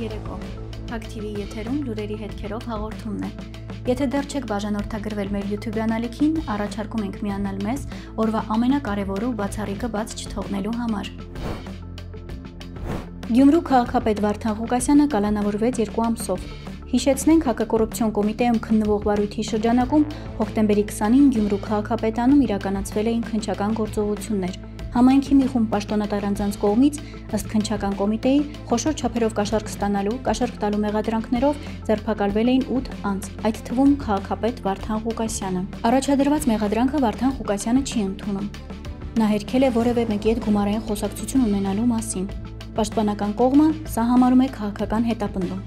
երեկո։ Ակտիվի եթերում լուրերի հետքերով հաղորդումն է։ Եթե դեռ չեք բաժանորդագրվել մեր YouTube անալիքին, առաջարկում ենք միանալ մեզ օրվա ամենակարևոր ու բացառիկը բաց չթողնելու համար։ Գյումրու քաղաքապետ Վարդան Ղուկասյանը կալանավորվեց 2 ամսով։ Հիշեցնենք, հակակոռուպցիոն կոմիտեում քննվող վարույթի շրջանակում հոկտեմբերի 20-ին Գյումրու քաղաքապետանում իրականացվել էին քննչական գործողություններ։ Համայնքի մի խումբ պաշտոնատար անձանց կողմից, ըստ քննչական կոմիտեի, խոշոր չափերով կաշառք ստանալու, կաշառք տալու մեղադրանքներով ձերբակալվել էին 8 անձ, այդ թվում քաղաքապետ Վարդան Ղուկասյանը։ Առաջադրված մեղադրանքը Վարդան Ղուկասյանը չի ընդունում։ Նա հերքել է որևէ մեկի հետ գումարային խոսակցություն ունենալու մասին։ Պաշտպանական կողմը սա համարում է քաղաքական հետապնդում։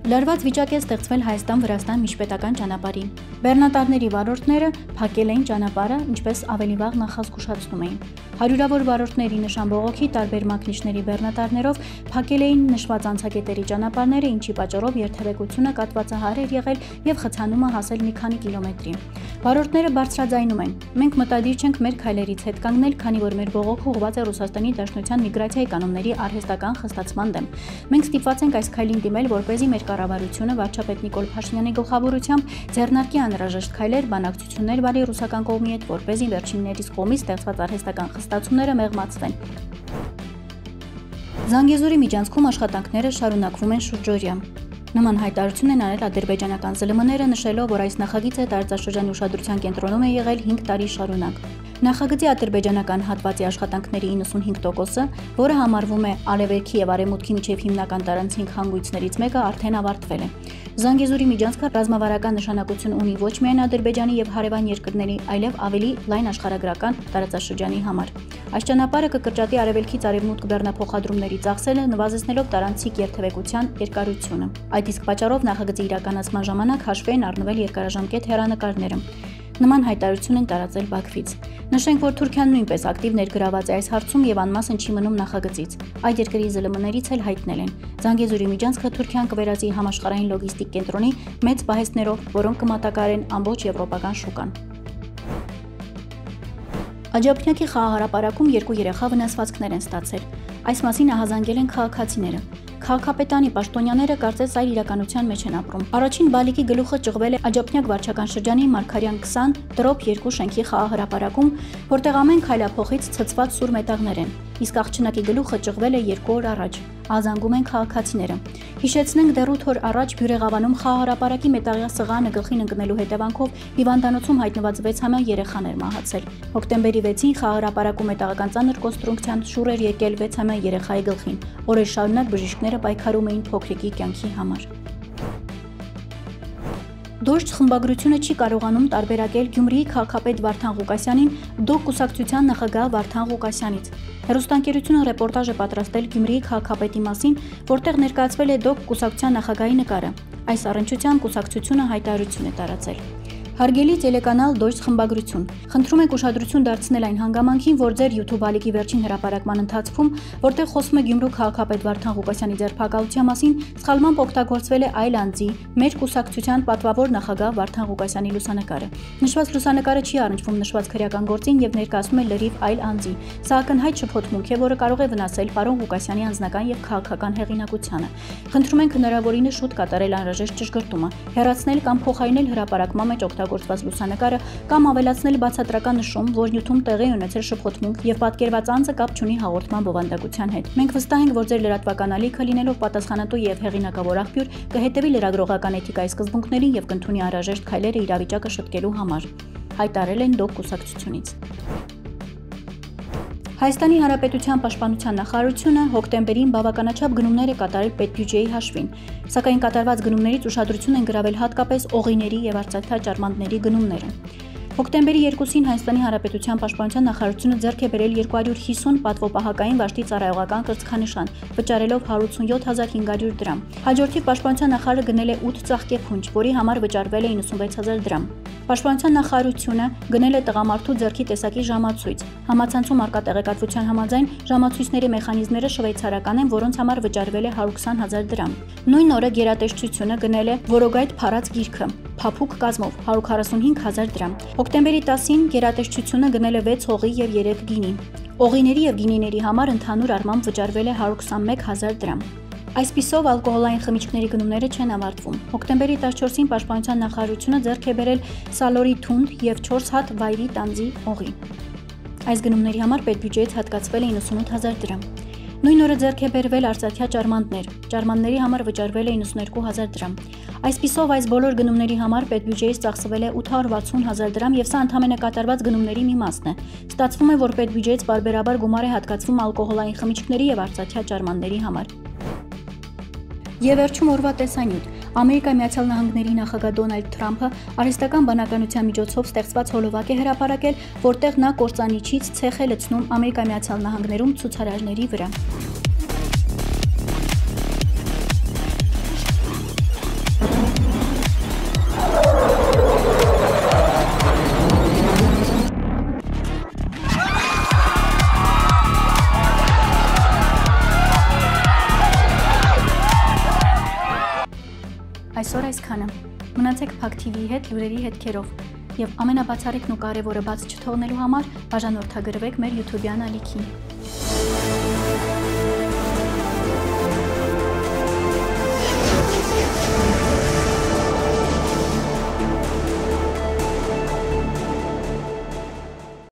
Լարված վիճակ է ստեղծվել Հայաստան-Վրաստան միջպետական ճանապարհին։ Բեռնատարների վարորդները փակել էին ճանապարհը, ինչպես ավելի վաղ նախազգուշացնում էին։ Հարյուրավոր վարորդների նշան բողոքի տարբեր մակնիշների բեռնատարներով փակել էին նշված անցակետերի ճանապարհները, ինչի պատճառով երթևեկությունը կատվածահար էր եղել եւ խցանումը հասել մի քանի կիլոմետրի։ Վարորդները բարձրաձայնում են. «Մենք մտադիր չենք մեր քայլերից հետ կանգնել, քանի որ մեր բողոքը ուղղված է Ռուսաստանի Դաշնության միգրացիայի կանոնների արհեստական խստացման դեմ։ Մենք ստիպված ենք այս քայլին դիմել, որպեսզի մեր կառավարությունը վարչապետ Նիկոլ Փաշինյանի գլխավորությամբ ձեռնարկի անհրաժեշտ քայլեր, բանակցություններ վարի ռուսական կողմի հետ, որպեսզի վերջիններիս կողմից ստեղծված արհեստական խստացումները մեղմացվեն»։ Զանգեզուրի միջանցքում աշխատանքները շարունակվում են շուրջօրյա։ Նման հայտարարություն են արել ադրբեջանական ԶԼՄ-ները, նշելով, որ այս նախագիծը տարածաշրջանի ուշադրության կենտրոնում է եղել 5 տարի շարունակ։ Նախագծի ադրբեջանական հատվածի աշխատանքների 95%-ը, որը համարվում է Արևելքի եւ Արևմուտքի միջև հիմնական տարանցիկ հանգույցներից մեկը, արդեն ավարտվել է։ Զանգեզուրի միջանցքը ռազմավարական նշանակություն ունի ոչ միայն Ադրբեջանի եւ հարևան երկրների, այլև ավելի լայն աշխարհագրական տարածաշրջանի համար։ Այս ճանապարհը կկրճատի Արևելքից Արևմուտք բեռնափոխադրումների ծախսերը, նվազեցնելով տարանցիկ երթևեկության երկարությունը։ Այդ իսկ պատճառով նախագծի իրականացման ժամանակ հաշվի են առնվել երկարաժամկետ հեռանկարները։ Նման հայտարարություն են տարածել Բաքվից։ Նշենք, որ Թուրքիան նույնպես ակտիվ ներգրաված է այս հարցում եւ անմասն չի մնում նախագծից։ Այդ երկրի ԶԼՄ-ներից էլ հայտնել են. Զանգեզուրի միջանցքը Թուրքիան կվերածի համաշխարհային լոգիստիկ կենտրոնի մեծ պահեստներով, որոնք կմատակարարեն ամբողջ եվրոպական շուկան։ Աջափնյակի խաղահարապարակում 2 երեխա վնասվածքներ են ստացել։ Այս մասին ահազանգել են քաղաքացիները։ Քաղաքապետանի պաշտոնյաները կարծես այլ իրականության մեջ են ապրում։ Առաջին բալիկի գլուխը ճղվել է Աջափնյակ վարչական շրջանի Մարգարյան 20/2 շենքի խաղահարապարակում, որտեղ ամեն քայլափոխից ցցված սուր մետաղներ են, իսկ աղջնակի գլուխը ճղվել է 2 օր առաջ, ահազանգում են քաղաքացիները։ Հիշեցնենք, դեռ 8 օր առաջ Բյուրեղավանում խաղահարապարակի մետաղյա սղանը գլխին ընկնելու հետևանքով հիվանդանոցում հայտնված 6-ամյա երեխան էր մահացել։ Հոկտեմբերի 6-ին խաղահարապարակում մետաղական ծանր կոնստրուկցիան շուռ էր եկել 6-ամյա երեխայի գլխին։ Օրեր շարունակ բժիշկները պայքարում էին փոքրիկի կյանքի համար։ Դոժձ խմբագրությունը չի կարողանում տարբերակել Գյումրիի քաղաքապետ Վարդան Ղուկասյանին ԴՕԿ կուսակցության նախագահ Վարդան Ղուկասյանից։ Հեռուստաընկերությունը ռեպորտաժ է պատրաստել Գյումրիի քաղաքապետի մասին, որտեղ ներկայացվել է ԴՕԿ կուսակցության նախագահի նկարը։ Այս առնչությամբ կուսակցությունը հայտարարություն է տարածել։ Հարգելի տելեկանալ Դոժձ խմբագրություն, խնդրում ենք ուշադրություն դարձնել այն հանգամանքին, որ ձեր YouTube ալիքի վերջին հրապարակման ընթացքում, որտեղ խոսվում է Գյումրու քաղաքապետ Վարդան Ղուկասյանի ձերբակալության մասին, սխալմամբ օգտագործվել է այլ անձի, մեր կուսակցության պատվավոր նախագահ Վարդան Ղուկասյանի լուսանկարը։ Նշված լուսանկարը չի առնչվում նշված քրեական գործին եւ ներկայացնում է լրիվ այլ անձի։ Սա ակնհայտ շփոթմունք է, որը կարող է վնասել պարոն Ղուկասյանի անձնական եւ քաղաքական հեղինակությանը։ Խնդրում ենք հնարավորինս շուտ կատարել անհրաժեշտ ճշգրտումը, հեռացնել կամ փոխարինել հրապարակման մեջ օգտագործված լուսանկարը կամ ավելացնել բացատրական նշում, որ նյութում տեղի ունեցել շփոթմունք եւ պատկերված անձը կապ չունի հաղորդման բովանդակության հետ։ Մենք վստահ ենք, որ ձեր լրատվական ալիքը լինելով պատասխանատու եւ հեղինակավոր աղբյուր կհետեւի լրագրողական էթիկայի սկզբունքներին եւ կընդունի անհրաժեշտ քայլեր իրավիճակը շտկելու համար, հայտարարել են ԴՕԿ կուսակցությունից։ Հայաստանի Հանրապետության պաշտպանության նախարարությունը հոկտեմբերին բավականաչափ գնումներ է կատարել պետբյուջեի հաշվին, սակայն կատարված գնումներից ուշադրություն են գրավել հատկապես օղիների եւ արծաթյա ճարմանտների գնումները։ Հոկտեմբերի 2-ին Հայաստանի Հանրապետության պաշտպանության նախարարությունը ձեռք է բերել 250 պատվոպահակային վաշտի ծառայողական կրծքանշան, վճարելով 187.500 դրամ։ Հաջորդիվ պաշտպանության նախարարը գնել է 8 ծաղկեփունջ, որի համար վճարվել է 96.000 դրամ։ Պաշտպանության նախարարությունը գնել է տղամարդու ձեռքի տեսակի ժամացույց։ Համացանցում արկա տեղեկատվության համաձայն ժամացույցների մեխանիզմները շվեյցարական են, որոնց համար վճարվել է 120.000 դրամ։ Նույն օրը գերատեսչությունը գնել է որոգայթ փարած գիրքը, փափուկ կազմով 145.000 դրամ։ Հոկտեմբերի 10-ին գերատեսչությունը գնել է 6 հողի եւ 3 գինի։ Օղիների եւ գինիների համար ընդհանուր առմամբ վճարվել է 121,000 դրամ։ Այսպիսով ալկոհոլային խմիչքների գնումները չեն ավարտվում։ Հոկտեմբերի 14-ին Պաշտպանության նախարարությունը ձեռք է բերել սալորի թունդ եւ 4 հատ վայրի տանձի օղի։ Այս գնումների համար պետբյուջեից հատկացվել է 98,000 դրամ։ Նույն օրը ձեռք է բերվել արծաթյա ճարմանտներ։ Ճարմանտների համար վճարվել է 92,000 դրամ։ Այսպիսով այս բոլոր գնումների համար պետբյուջեից ծախսվել է 860,000 դրամ եւ սա ընդամենը կատարված գնումների մի մասն է։ Ստացվում է, որ պետբյուջեից բարբերաբար գումար է հատկացվում ալկոհոլային խմիչքների եւ արծաթյա ճարմանտների համար։ Եվ վերջում օրվա տեսանյութ։ Ամերիկայի Միացյալ Նահանգների նախագահ Դոնալդ Թրամփը արհեստական բանականության միջոցով ստեղծված հոլովակ է հրապարակել, որտեղ նա կործանիչից ցեխ է լցնում Ամերիկայի Միացյալ Նահանգներում ցուցարարների վրա։ Այսօր այսքանը։ Մնացեք Փակ TV-ի հետ լուրերի հետքերով եւ ամենաբացառիկն ու կարևորը բաց չթողնելու համար բաժանորդագրվեք մեր YouTube-յան ալիքին։